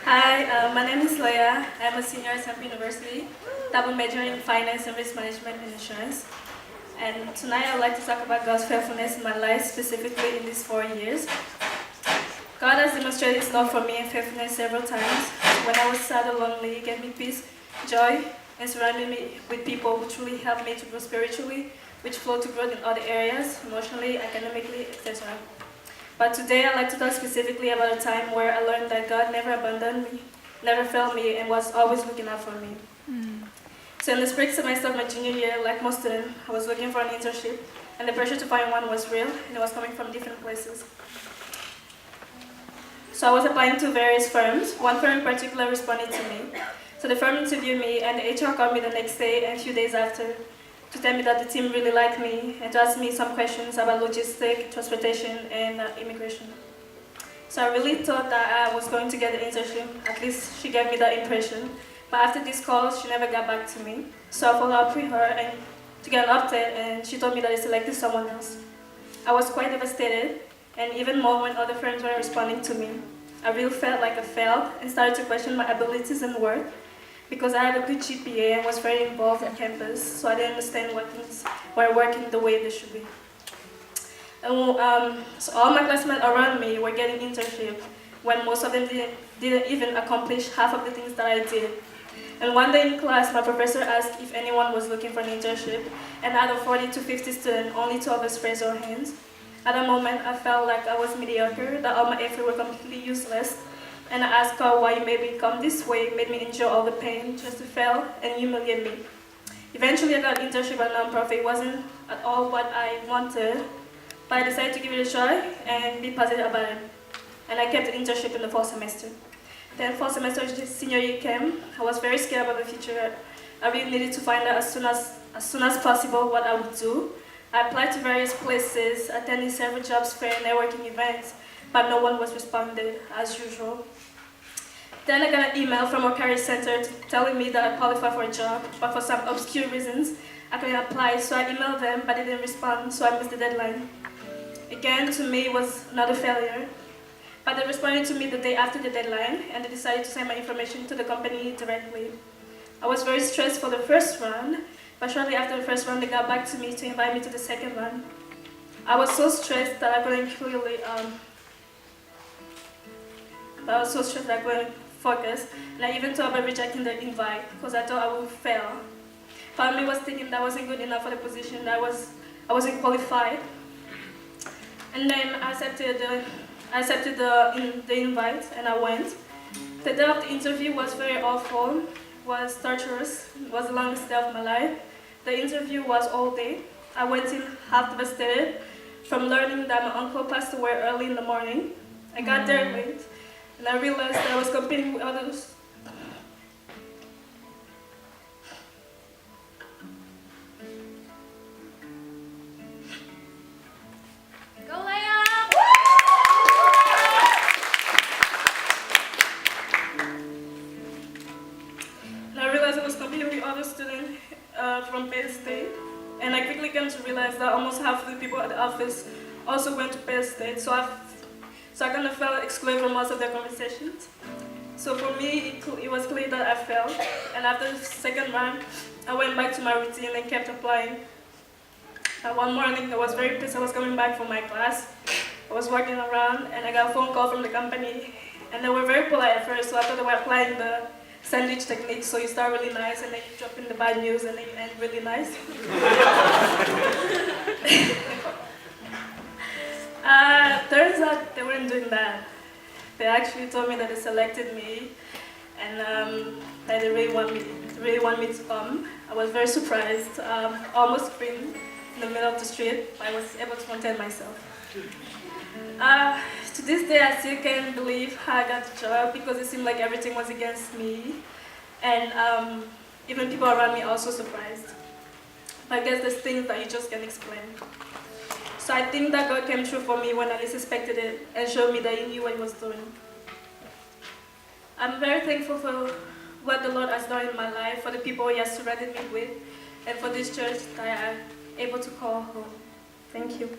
Hi, my name is Leia. I'm a senior at Temple University, double majoring in finance and risk management and insurance. And tonight I'd like to talk about God's faithfulness in my life, specifically in these 4 years. God has demonstrated His love for me and faithfulness several times. When I was sad or lonely, He gave me peace, joy, and surrounded me with people who truly helped me to grow spiritually, which flowed to growth in other areas, emotionally, academically, etc. But today I'd like to talk specifically about a time where I learned that God never abandoned me, never failed me, and was always looking out for me. So in the spring semester of my junior year, like most students, I was looking for an internship, and the pressure to find one was real, and it was coming from different places. So I was applying to various firms. One firm in particular responded to me. So the firm interviewed me, and the HR called me the next day and a few days after to tell me that the team really liked me and to ask me some questions about logistics, transportation, and immigration. So I really thought that I was going to get the internship. At least she gave me that impression. But after this call, she never got back to me. So I followed up with her and to get an update, and she told me that they selected someone else. I was quite devastated, and even more when other friends were responding to me. I really felt like I failed and started to question my abilities and worth, because I had a good GPA and was very involved on campus, so I didn't understand what things were working the way they should be. And, so all my classmates around me were getting internships, when most of them didn't even accomplish half of the things that I did. And one day in class, my professor asked if anyone was looking for an internship, and out of 40 to 50 students, only 2 of us raised our hands. At that moment, I felt like I was mediocre, that all my efforts were completely useless. And I asked God why He made me come this way, made me endure all the pain just to fail and humiliate me. Eventually I got an internship at a nonprofit. It wasn't at all what I wanted, but I decided to give it a try and be positive about it. And I kept the internship in the fall semester. Then fall semester, senior year came. I was very scared about the future. I really needed to find out as soon as possible what I would do. I applied to various places, attending several jobs fair and networking events, but no one was responding as usual. Then I got an email from our career center telling me that I qualified for a job, but for some obscure reasons, I couldn't apply, so I emailed them, but they didn't respond, so I missed the deadline. Again, to me, it was another failure. But they responded to me the day after the deadline, and they decided to send my information to the company directly. I was very stressed for the first round, but shortly after the first round, they got back to me to invite me to the second round. I was so stressed that I couldn't focus, and I even thought about rejecting the invite because I thought I would fail. Part of me was thinking that I wasn't good enough for the position, that I wasn't qualified. And then I accepted the invite, and I went. The day of the interview was very awful, was torturous, it was the longest day of my life. The interview was all day. I went in half devastated from learning that my uncle passed away early in the morning. I got there late, and I realized that I was competing with others. Go, Leia! And I realized I was competing with other students from Penn State, and I quickly came to realize that almost half of the people at the office also went to Penn State, so I kind of felt excluded from most of their conversations. So for me, it was clear that I failed, and after the second round, I went back to my routine and kept applying. One morning, I was very pissed. I was coming back from my class. I was walking around, and I got a phone call from the company, and they were very polite at first, so I thought they were applying the sandwich technique, so you start really nice, and then you drop in the bad news, and then you end really nice. Turns out they weren't doing that. They actually told me that they selected me, and that they really want me to come. I was very surprised, almost screamed in the middle of the street, but I was able to contain myself. To this day, I still can't believe how I got the job, because it seemed like everything was against me, and even people around me also surprised. I guess there's things that you just can't explain. So I think that God came through for me when I least expected it and showed me that He knew what He was doing. I'm very thankful for what the Lord has done in my life, for the people He has surrounded me with, and for this church that I am able to call home. Thank you.